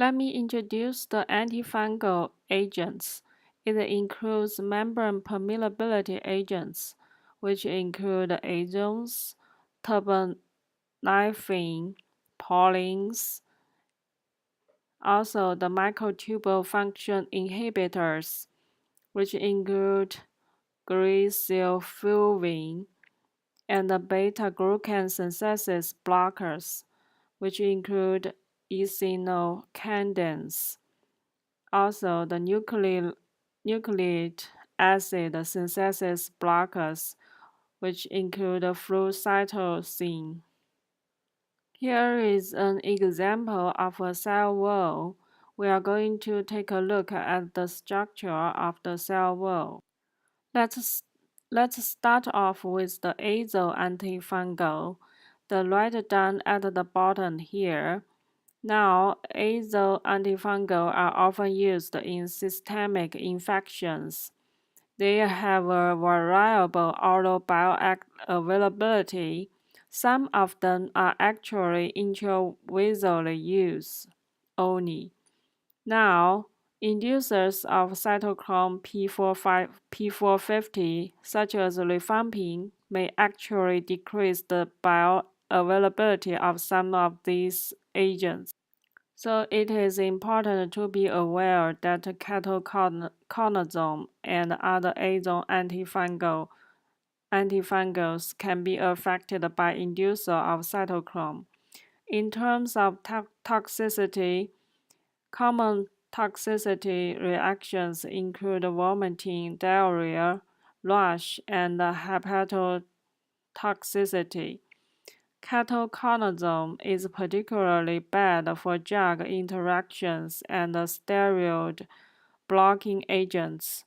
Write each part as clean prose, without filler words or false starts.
Let me introduce the antifungal agents. It includes membrane permeability agents, which include azoles, terbinafine, polyenes, also the microtubule function inhibitors, which include Griseofulvin, and the beta-glucan synthesis blockers, which include echinocandins. Also, the nucleic acid synthesis blockers, which include flucytosine. Here is an example of a cell wall. We are going to take a look at the structure of the cell wall. Let's start off with the azole antifungal, the right down at the bottom here. Now, azole antifungal are often used in systemic infections. They have a variable oral bioavailability. Some of them are actually intravasally used only. Now, inducers of cytochrome P450, such as rifampin, may actually decrease the bioavailability of some of these agents. So it is important to be aware that ketoconazole and other azole antifungals can be affected by inducer of cytochrome. In terms of toxicity, common toxicity reactions include vomiting, diarrhea, rash, and hepatotoxicity. Ketoconazole is particularly bad for drug interactions and steroid blocking agents.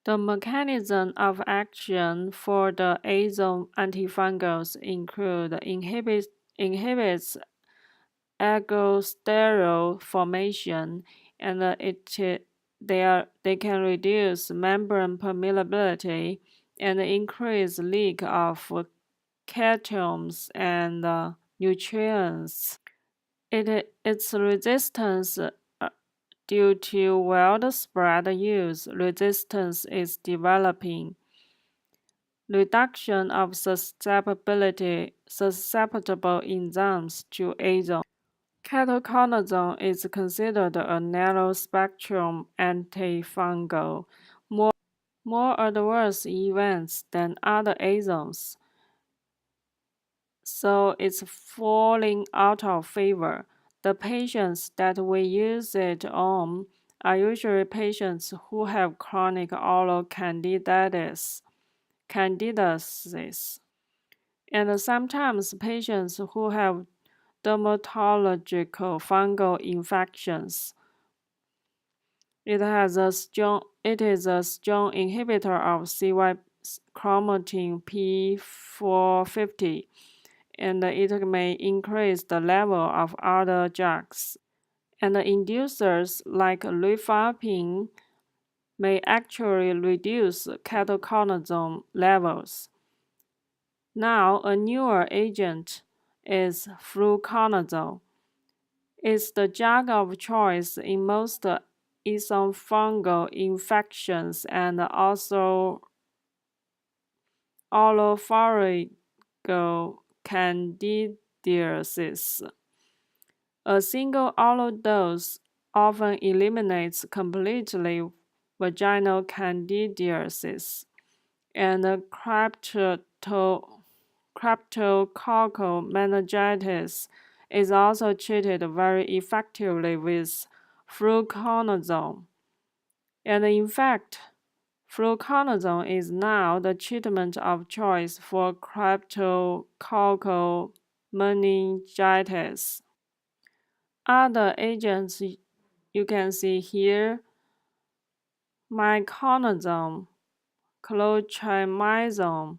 The mechanism of action for the azole antifungals inhibits aldosterone formation, and they can reduce membrane permeability and increase leak of cations and nutrients. Its resistance due to widespread use, resistance is developing. Reduction of susceptible enzymes to azole. Ketoconazole is considered a narrow-spectrum antifungal, more adverse events than other azoles, so it's falling out of favor. The patients that we use it on are usually patients who have chronic oral candidiasis, and sometimes patients who have dermatological fungal infections. It is a strong inhibitor of CY chromatin P450, and it may increase the level of other drugs. And the inducers like rifampin may actually reduce ketoconazole levels. Now, a newer agent is fluconazole. It's the drug of choice in most esophageal infections and also oropharyngeal candidiasis. A single oral dose often eliminates completely vaginal candidiasis, and cryptococcal meningitis is also treated very effectively with fluconazole. And in fact, fluconazole is now the treatment of choice for cryptococcal meningitis. Other agents you can see here: miconazole, clotrimazole.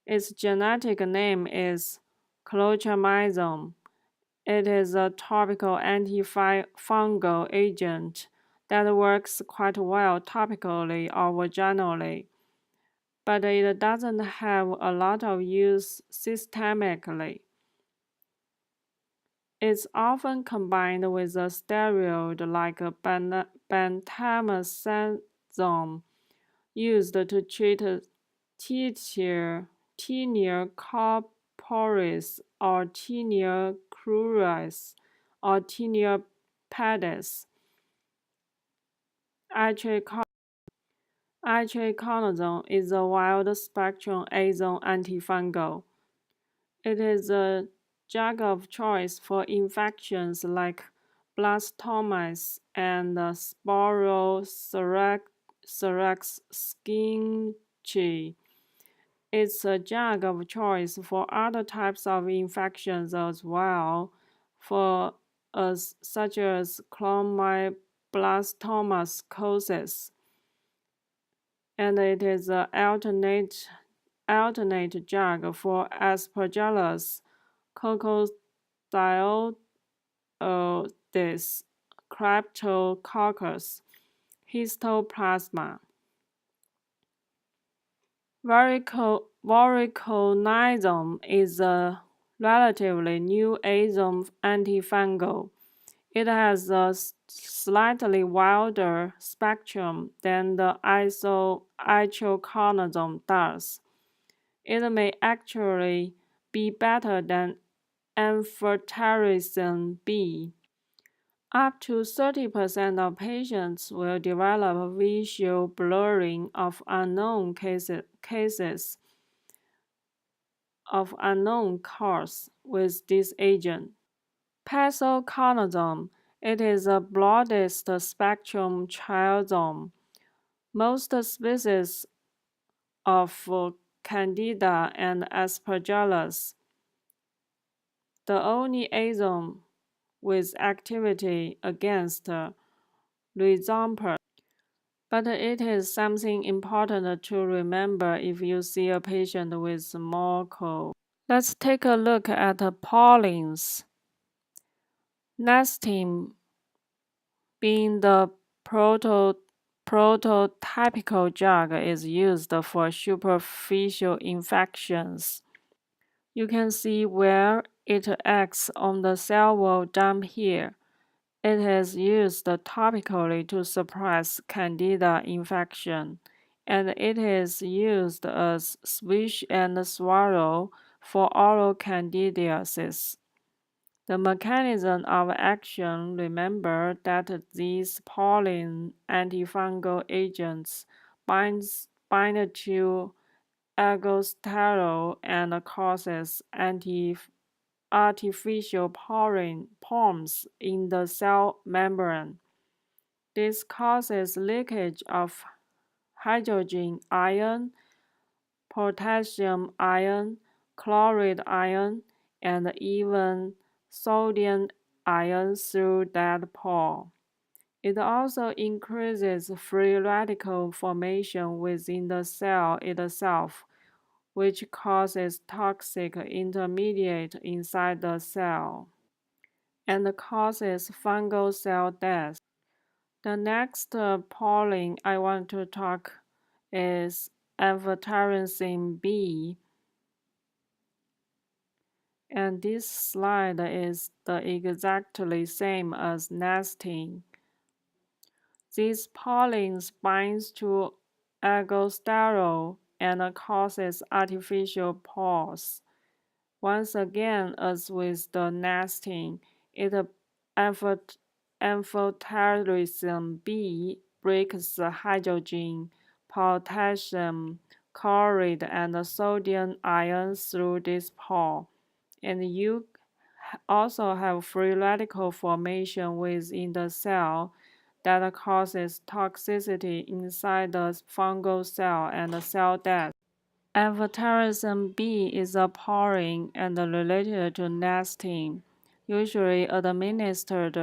Its genetic name is clotrimazole. It is a topical antifungal agent that works quite well topically or vaginally, but it doesn't have a lot of use systemically. It's often combined with a steroid like bendamustine used to treat tinea corporis or tinea cruris or tinea pedis. Itraconazole is a wide-spectrum azole antifungal. It is a drug of choice for infections like blastomas and sporocerac's. It's a drug of choice for other types of infections as well, such as chlomiblastomas, and it is an alternate drug for Aspergillus, coccidioides, Cryptococcus, histoplasma. Voriconazole is a relatively new azole antifungal. It has a slightly wider spectrum than the isoitroconazole does. It may actually be better than amphotericin B. Up to 30% of patients will develop visual blurring of unknown cases of unknown cause with this agent. Pesoconazole. It is a broadest spectrum triazole. Most species of Candida and Aspergillus. The only azole with activity against rhizompus. But it is something important to remember if you see a patient with small cold. Let's take a look at polyenes. Nestin, being the prototypical drug, is used for superficial infections. You can see where it acts on the cell wall down here. It is used topically to suppress Candida infection, and it is used as swish and swallow for oral candidiasis. The mechanism of action, remember that these polyene antifungal agents bind to ergosterol and causes artificial pores in the cell membrane. This causes leakage of hydrogen ion, potassium ion, chloride ion, and even sodium ion through that pore. It also increases free radical formation within the cell itself, which causes toxic intermediate inside the cell and causes fungal cell death. The next polyene I want to talk is amphotericin B, and this slide is the exactly same as nestin. These polyenes binds to ergosterol and causes artificial pores. Once again, as with the nestin, amphotericin B breaks the hydrogen, potassium, chloride, and sodium ions through this pore, and you also have free radical formation within the cell that causes toxicity inside the fungal cell and cell death. Amphotericin B is a polyene and related to nestin, usually administered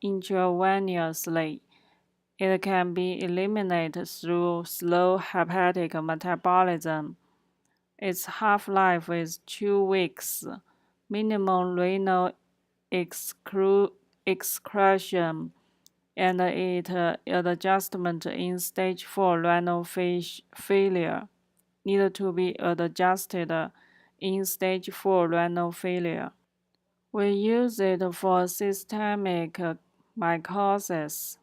intravenously. It can be eliminated through slow hepatic metabolism. Its half-life is 2 weeks. Minimum renal excretion, and adjustment in stage 4 renal failure need to be adjusted in stage 4 renal failure. We use it for systemic mycosis.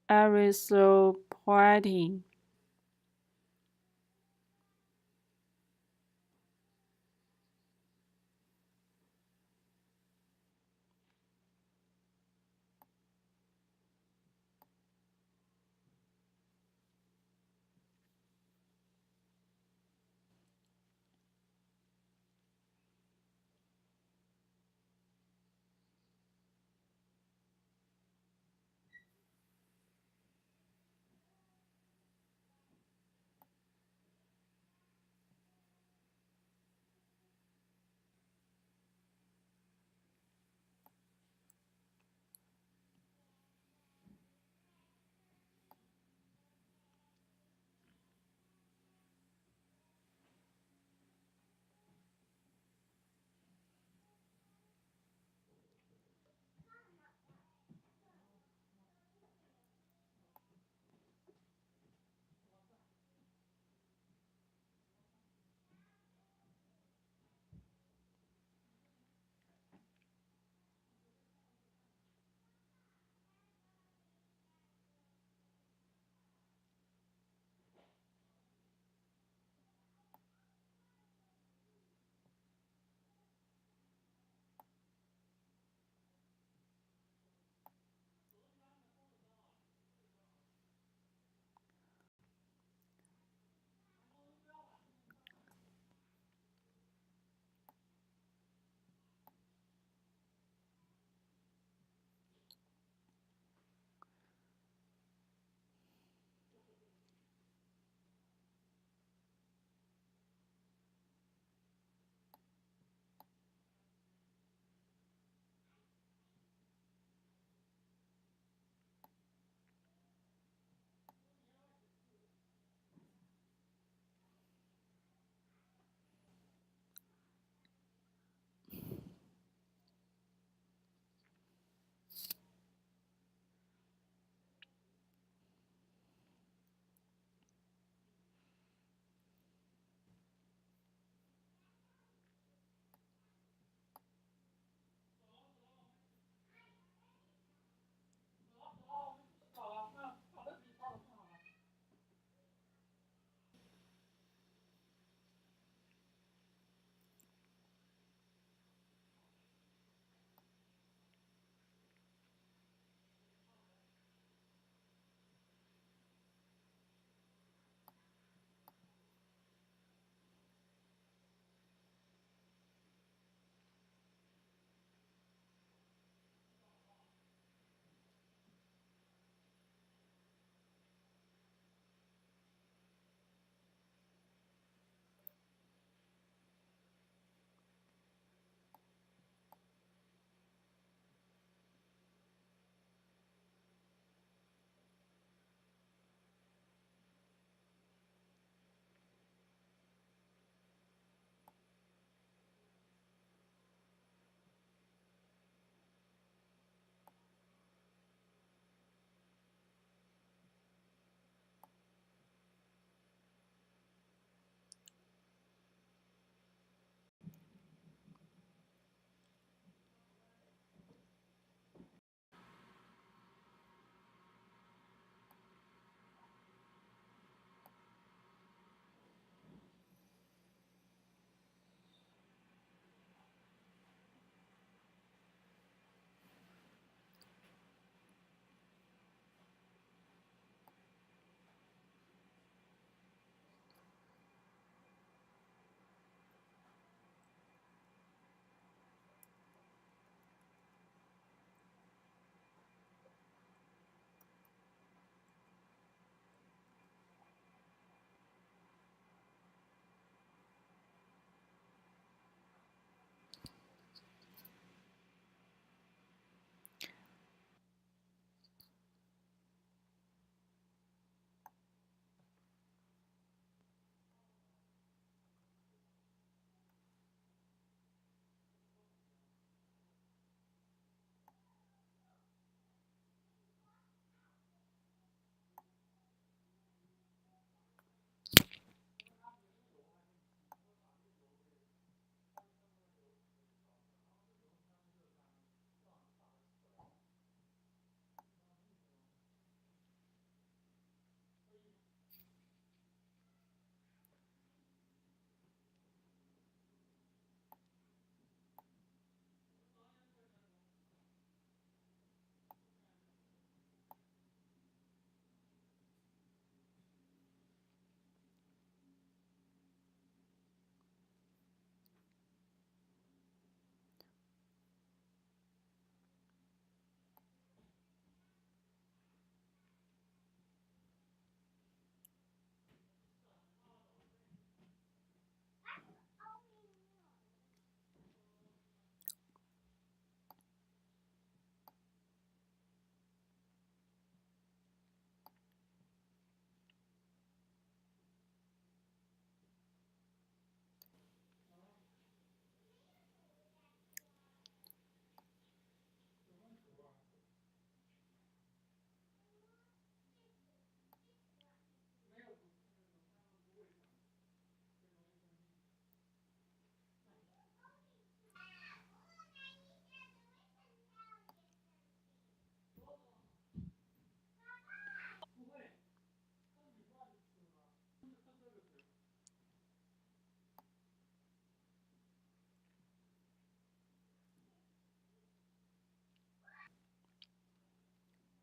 Erythropoietin.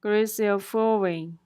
Griseofulvin,